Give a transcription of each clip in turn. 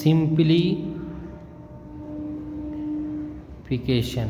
Simplification,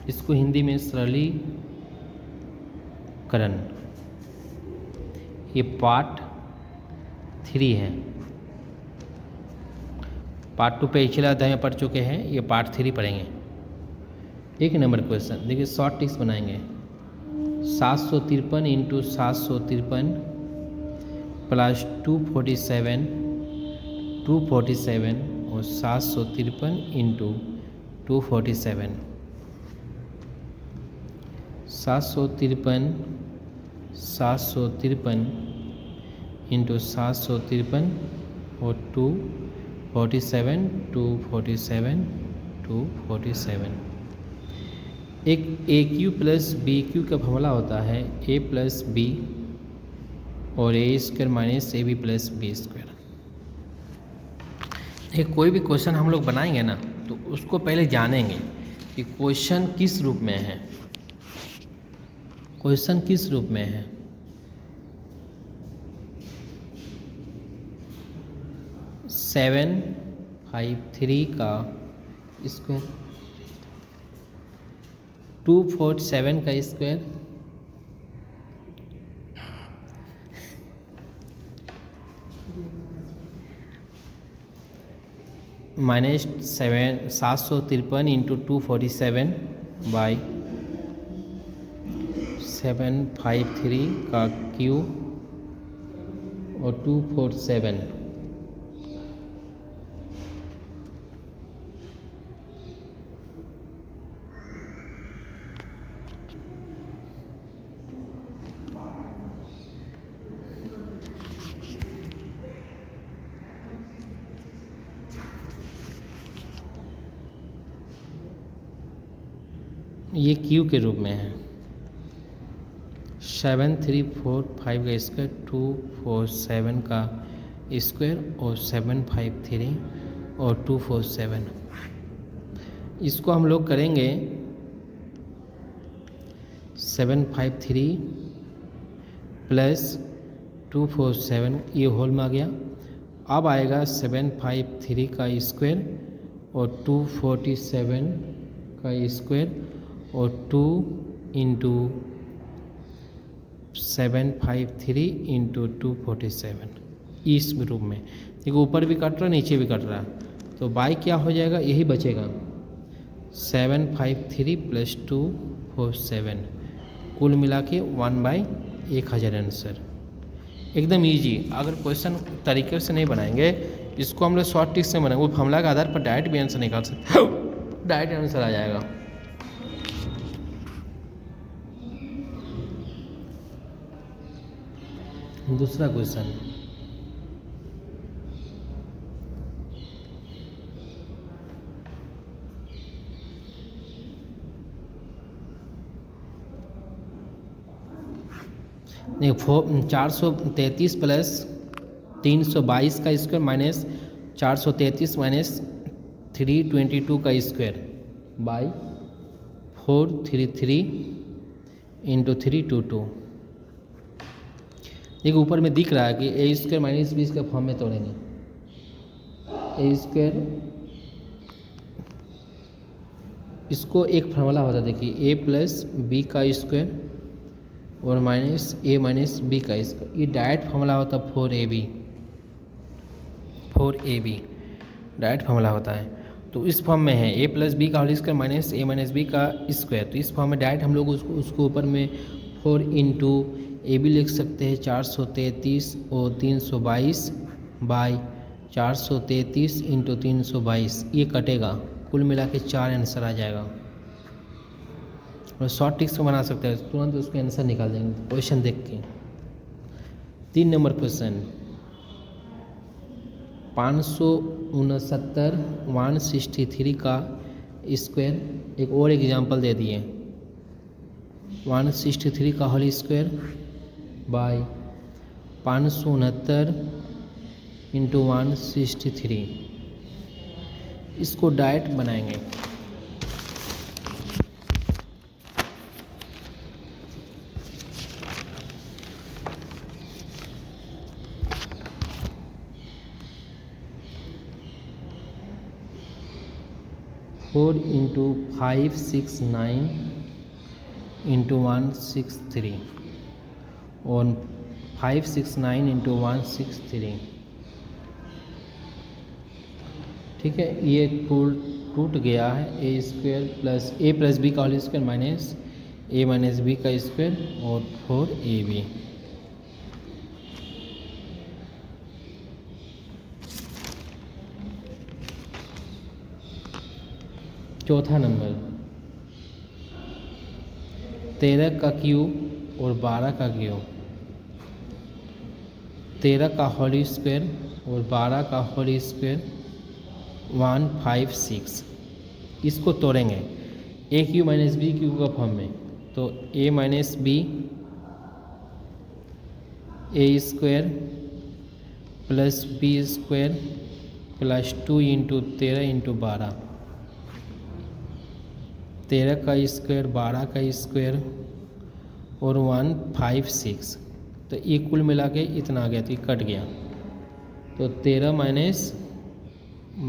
इसको हिंदी में सरलीकरण। ये पार्ट 3 है। पार्ट 2 पिछले अध्याय में पढ़ चुके हैं, ये पार्ट 3 पढ़ेंगे। 1 नंबर क्वेश्चन देखिए, शॉर्ट टिक्स बनाएंगे। 753 इंटू 753 प्लस 247 और 753 इंटू 247, 753 इंटू 753 और 247 247। एक A cube plus B cube का फॉर्मूला होता है ए प्लस बी और A square minus A B plus B square. कोई भी क्वेश्चन हम लोग बनाएंगे ना, तो उसको पहले जानेंगे कि क्वेश्चन किस रूप में है, क्वेश्चन किस रूप में है। सेवन 53 का स्क्वायर, 247 का स्क्वायर, माइनस 753 इंटू 247 बाई 753 का क्यू और 247। ये क्यू के रूप में है। 7345 का स्क्वायर, 247 का स्क्वायर और 753 और 247। इसको हम लोग करेंगे 753 प्लस 247, ये होल में आ गया। अब आएगा 753 का स्क्वायर और 247 का स्क्वायर और 2 इंटू 753 इंटू 247, इस रूप में। देखो ऊपर भी कट रहा नीचे भी कट रहा, तो बाई क्या हो जाएगा, यही बचेगा 753 प्लस 247, कुल मिला के 1/1000 आंसर। एकदम इजी। अगर क्वेश्चन तरीके से नहीं बनाएंगे, इसको हम लोग शॉर्ट ट्रिक से बनाएंगे, वो फॉर्मूला के आधार पर डायरेक्ट भी आंसर निकाल सकते, डायरेक्ट आंसर आ जाएगा। दूसरा क्वेश्चन, नहीं 433 प्लस 322 का स्क्वायर माइनस 433 माइनस 322 का स्क्वायर बाई 433 इंटू 322। देखो ऊपर में दिख रहा है कि ए स्क्वायर माइनस बी का फॉर्म में तोड़ेंगे। ए स्क्वायर, इसको एक फार्मूला होता है, देखिए ए प्लस बी का स्क्वायर और माइनस ए माइनस बी का स्क्वायर, ये डायरेक्ट फार्मूला होता है 4ab डायरेक्ट फार्मूला होता है। तो इस फॉर्म में है ए प्लस बी का होल स्क्वायर माइनस ए माइनस बी का स्क्वायर, तो इस फॉर्म में डायरेक्ट हम लोग उसको ऊपर में 4 इंटू ए बी लिख सकते हैं 433 और 322 बाई 433 इंटू 322, ये कटेगा, कुल मिला के 4 आंसर आ जाएगा। और शॉर्ट ट्रिक्स को बना सकते हैं, तुरंत उसके आंसर निकाल देंगे क्वेश्चन देख के। 3 नंबर क्वेश्चन, 569 163 का स्क्वायर, एक और एग्जांपल दे दिए, 163 का होल स्क्वायर बाई 569 इंटू 163, इसको डायरेक्ट बनाएंगे। 4 इंटू 569 इंटू 163 और 569 इंटू 163। ठीक है, ये टूट गया है a प्लस बी का whole square minus a minus B का स्क्वायर और 4ab। चौथा नंबर 13 का क्यूब और 12 का क्यूब, 13 का होल स्क्वायर और 12 का होल स्क्वायर 156। इसको तोड़ेंगे A cube minus B cube का फॉर्म में, तो A minus B A square plus B square plus 2 into 13 into 12, 13 का स्क्वायर 12 का स्क्वायर और 156। तो ये कुल मिला के इतना आ गया, तो ये कट गया। तो 13 माइनस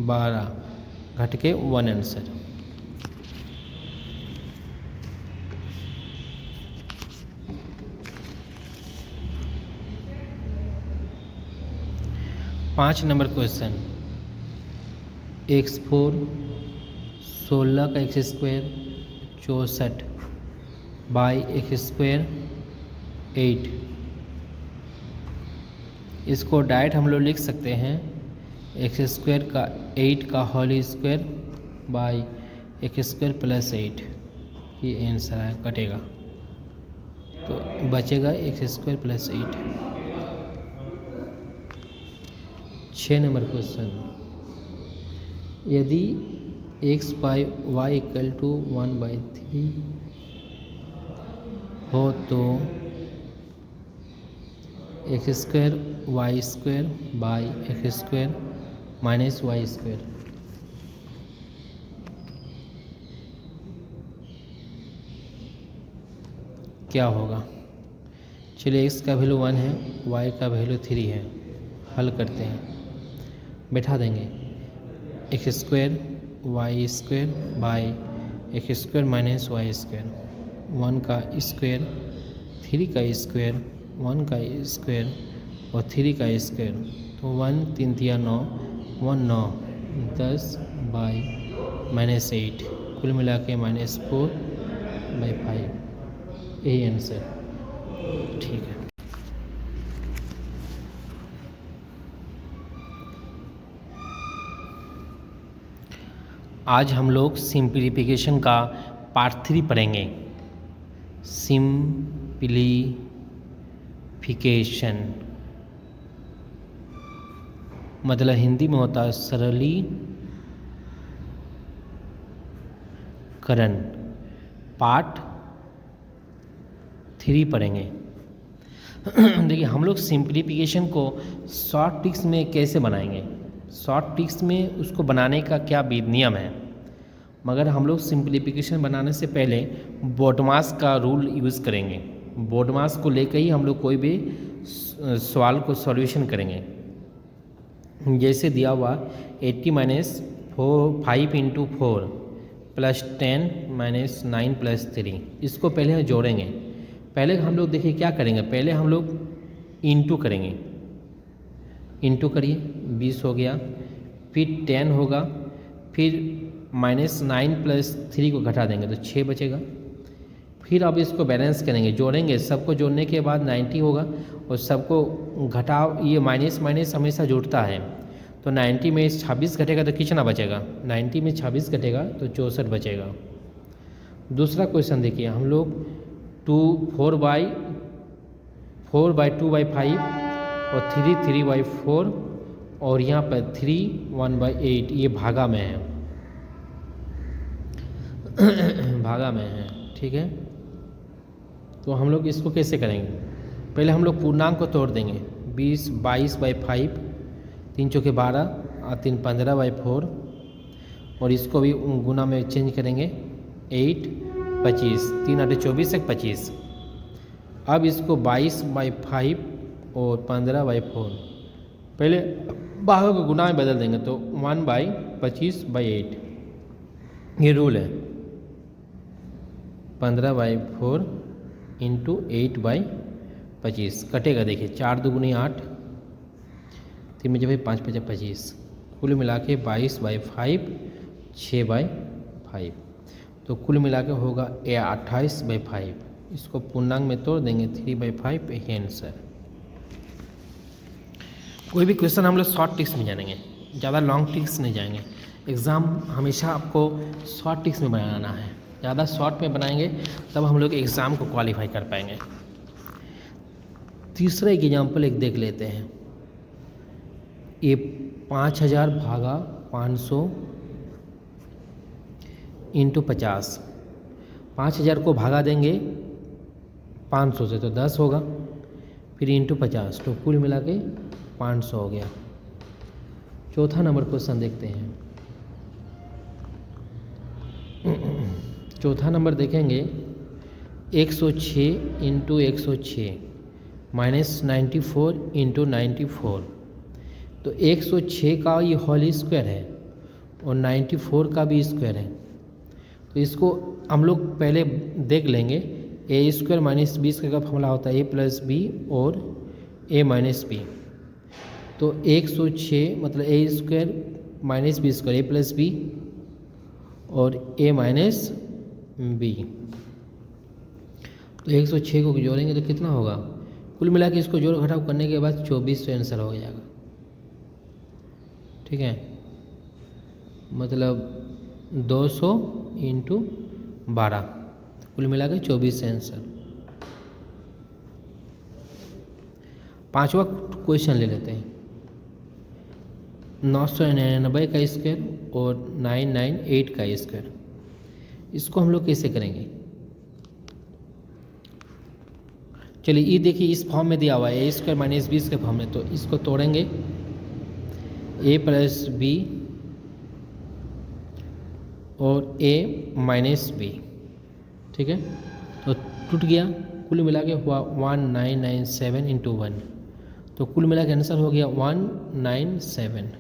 12 घट के 1 आंसर। पाँच नंबर क्वेश्चन, x4 16 का x square 64 by x square 8। इसको डायरेक्ट हम लोग लिख सकते हैं एक्स स्क्वायर का 8 का whole square by x square plus 8। ये आंसर है, कटेगा तो बचेगा x square plus 8। 6 number question, यदि x by y equal to 1/3 हो तो x square y square by x square minus y square. क्या होगा? चलिए, x का वैल्यू 1 है, y का वैल्यू 3 है। हल करते हैं, बैठा देंगे x square y square by x square minus y square, 1 का स्क्वायर 3 का स्क्वायर 1 का स्क्वायर और 3 का स्क्वायर, तो 1 3 3 9 1 9 10 बाई -8, कुल मिला के -4/5। यही आंसर। ठीक है, आज हम लोग सिंप्लीफिकेशन का पार्ट 3 पढ़ेंगे। सिंप्लीफिकेशन मतलब हिंदी में होता है सरलीकरण। पार्ट 3 पढ़ेंगे। देखिए, हम लोग सिंप्लीफिकेशन को शॉर्ट ट्रिक्स में कैसे बनाएंगे, शॉर्ट ट्रिक्स में उसको बनाने का क्या नियम है। मगर हम लोग सिंप्लीफिकेशन बनाने से पहले बॉडमास का रूल यूज़ करेंगे। बॉडमास को लेकर ही हम लोग कोई भी सवाल को सॉल्यूशन करेंगे। जैसे दिया हुआ 80 minus 5 into 4 plus 10 minus 9 plus 3, इसको पहले हम जोड़ेंगे। पहले हम लोग देखिए क्या करेंगे, पहले हम लोग इंटू करेंगे। इंटू करिए, 20 हो गया, फिर 10 होगा, फिर -9 प्लस 3 को घटा देंगे तो 6 बचेगा। फिर अब इसको बैलेंस करेंगे, जोड़ेंगे, सबको जोड़ने के बाद 90 होगा और सबको घटाव, ये माइनस माइनस हमेशा जुड़ता है, तो 90 में 26 घटेगा तो कितना बचेगा, 90 में 26 घटेगा तो 64 बचेगा। दूसरा क्वेश्चन देखिए, हम लोग 4/2/5 और 3/4 और यहाँ पर 3 1/8, ये भागा में है, भागा में है। ठीक है, तो हम लोग इसको कैसे करेंगे, पहले हम लोग पूर्णांक को तोड़ देंगे। 22/5, 3 चौके 12 और 3 15/4, और इसको भी गुना में चेंज करेंगे। 8 25, 3 8 24 से 25। अब इसको 22/5 और 15/4, पहले भागों को गुना में बदल देंगे तो 1/25/8, ये रूल है 15/4 इंटू 8/25 कटेगा। देखिए 4 दूनी 8, 3 में जब 5 5 25, कुल मिला के 22/5, 6/5, तो कुल मिला के होगा 28/5। इसको पूर्णांक में तोड़ देंगे 3/5, यही आंसर। कोई भी क्वेश्चन हम लोग शॉर्ट ट्रिक्स में जानेंगे, ज़्यादा लॉन्ग ट्रिक्स नहीं जाएंगे। एग्ज़ाम हमेशा आपको शॉर्ट ट्रिक्स में बनाना है, ज़्यादा शॉर्ट में बनाएंगे तब हम लोग एग्ज़ाम को क्वालिफाई कर पाएंगे। तीसरा एग्जाम्पल एक देख लेते हैं। ये 5000 भागा 500 इंटू 50, 5000 को भागा देंगे 500 से तो 10 होगा, फिर इंटू 50 तो कुल मिला के 500 हो गया। चौथा नंबर क्वेश्चन देखते हैं। चौथा नंबर देखेंगे 106 इंटू 106 माइनस 94 इंटू 94, तो 106 का ये होल स्क्वायर है और 94 का भी स्क्वायर है। तो इसको हम लोग पहले देख लेंगे। ए स्क्वायर माइनस बी स्क्वायर का फॉर्मूला होता है ए प्लस बी और ए माइनस बी। तो 106 मतलब ए स्क्वायर माइनस बी स्क्वायर, ए प्लस बी और ए माइनस बी। तो 106 को जोड़ेंगे तो कितना होगा? कुल मिला के इसको जोड़ घटाव करने के बाद 24 आंसर हो जाएगा। ठीक है, मतलब 200 इंटू 12, कुल मिला के 24 आंसर। पांचवा क्वेश्चन ले लेते हैं। 999 का स्क्वायर और 998 का स्क्वायर, इसको हम लोग कैसे करेंगे? चलिए ये देखिए इस फॉर्म में दिया हुआ है A square minus B square form में, तो इसको तोड़ेंगे ए प्लस बी और ए माइनस बी। ठीक है, तो टूट गया, कुल मिला के हुआ 1997 इंटू 1, तो कुल मिला के आंसर हो गया 197।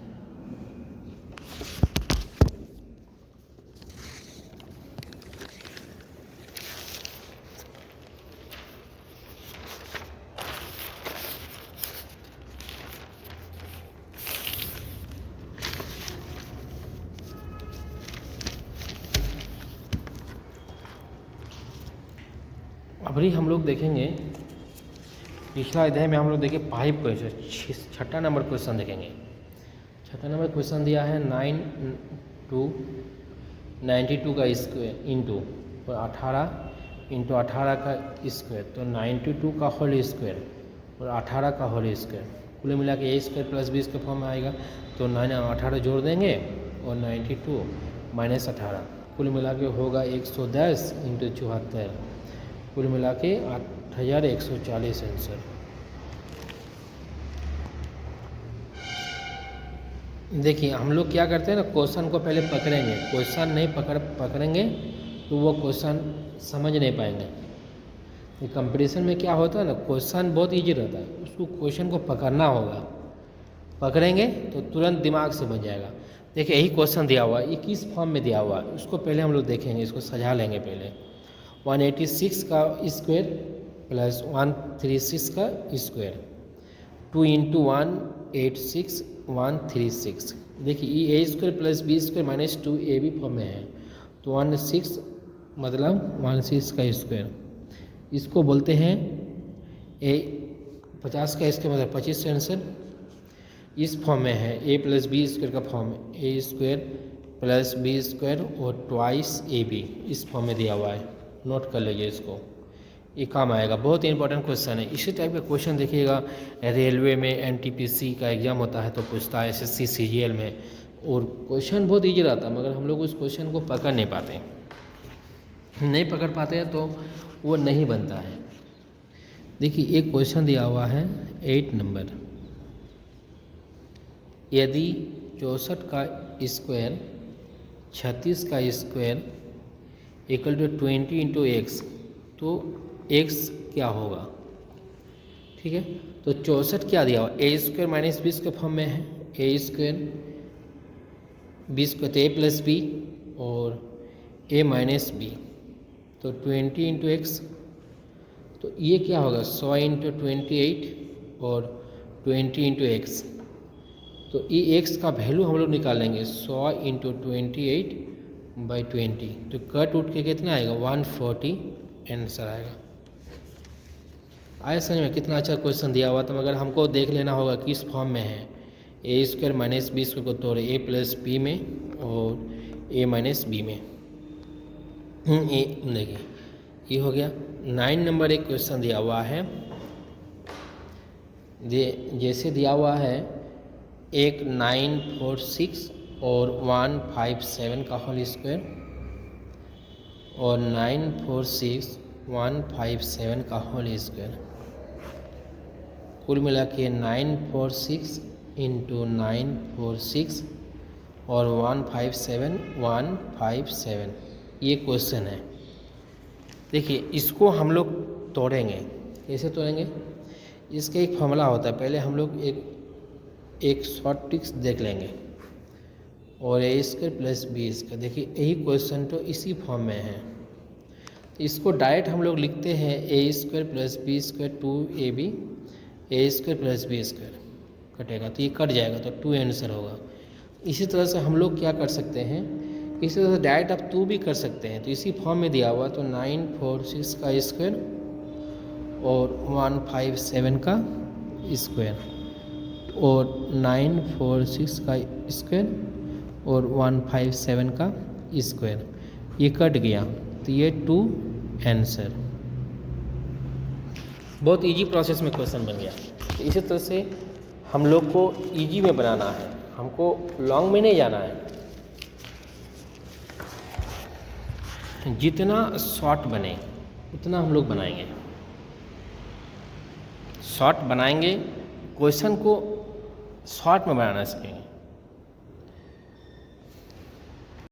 अभी हम लोग देखेंगे पिछला अध्याय में हम लोग देखें 5 क्वेश्चन, छठा नंबर क्वेश्चन देखेंगे। छठा नंबर क्वेश्चन दिया है 92 का स्क्वायर इंटू 18 इंटू 18 का स्क्वायर, तो 92 का होल स्क्वायर और 18 का होल स्क्वायर, कुल मिला के A square plus B square form में आएगा। तो 18 जोड़ देंगे और 92 माइनस 18, कुल मिला के होगा 110 इंटू 74, कुल मिला के 8140 आंसर। देखिए हम लोग क्या करते हैं ना, क्वेश्चन को पहले पकड़ेंगे, क्वेश्चन नहीं पकड़ेंगे तो वो क्वेश्चन समझ नहीं पाएंगे। ये कंपटीशन में क्या होता है ना, क्वेश्चन बहुत इजी रहता है, उसको क्वेश्चन को पकड़ना होगा, पकड़ेंगे तो तुरंत दिमाग से बन जाएगा। देखिए यही क्वेश्चन दिया हुआ है, ये किस फॉर्म में दिया हुआ है उसको पहले हम लोग देखेंगे, इसको सजा लेंगे पहले। 186 का स्क्वायर प्लस 136 का स्क्वायर, 2 इंटू 186 136। देखिए ये A square plus B square minus 2 A B form में है, तो 16 मतलब 16 का स्क्वायर, इसको बोलते हैं ए 50 का स्क्वायर मतलब 25 आंसर। इस फॉर्म में है ए प्लस बी स्क्वायर का फॉर्म, ए स्क्वायर प्लस बी स्क्वायर और ट्वाइस ए बी, इस फॉर्म में दिया हुआ है, नोट कर लीजिए इसको, ये काम आएगा, बहुत ही इंपॉर्टेंट क्वेश्चन है। इसी टाइप का क्वेश्चन देखिएगा रेलवे में एनटीपीसी का एग्जाम होता है तो पूछता है, एसएससी सीजीएल में, और क्वेश्चन बहुत ईजी रहता है, मगर हम लोग उस क्वेश्चन को पकड़ नहीं पाते, नहीं पकड़ पाते हैं तो वो नहीं बनता है। देखिए एक क्वेश्चन दिया हुआ है 8 नंबर, यदि 64 का स्क्वायर 36 का square equal to 20 into x, तो x क्या होगा? ठीक है, तो 64 क्या दिया हुआ, ए स्क्वायर माइनस बी के फॉर्म में है, ए स्क्वायर बी स्क्वायर तो ए प्लस बी और ए माइनस बी, तो 20 इंटू एक्स, तो ये क्या होगा 100 इंटू 28 और 20 इंटू एक्स, तो ये एक्स का वैल्यू हम लोग निकालेंगे 100 इंटू 28/20, तो कट उठ के कितना आएगा 140 आंसर आएगा। आए समझ में? कितना अच्छा क्वेश्चन दिया हुआ था, मगर हमको देख लेना होगा किस फॉर्म में है। A square minus B square को तोड़े ए प्लस बी में और ए माइनस बी में। ए देखिए ये हो गया। 9 नंबर एक क्वेश्चन दिया हुआ है, जैसे दिया हुआ है एक 946 और 157 का होल स्क्वायर और 946 157 का होल स्क्वायर, कुल मिला के 946 इंटू 946 और 157 ये क्वेश्चन है। देखिए इसको हम लोग तोड़ेंगे, कैसे तोड़ेंगे? इसका एक फॉर्मूला होता है, पहले हम लोग एक शॉर्ट ट्रिक्स देख लेंगे। और A square plus B square, देखिए यही क्वेश्चन तो इसी फॉर्म में है, तो इसको डायरेक्ट हम लोग लिखते हैं A square plus B square 2ab, A square plus B square कटेगा तो ये कट जाएगा तो 2 आंसर होगा। इसी तरह से हम लोग क्या कर सकते हैं, इसी तरह से डायरेक्ट आप 2 भी कर सकते हैं, तो इसी फॉर्म में दिया हुआ तो 946 का स्क्वायर और 157 का स्क्वायर और 946 का स्क्वायर और 157 का स्क्वायर, ये कट गया तो ये 2 आंसर। बहुत इजी प्रोसेस में क्वेश्चन बन गया। तो इसी तरह से हम लोग को इजी में बनाना है, हमको लॉन्ग में नहीं जाना है। जितना शॉर्ट बने उतना हम लोग बनाएंगे, शॉर्ट बनाएंगे, क्वेश्चन को शॉर्ट में बनाना सीखेंगे।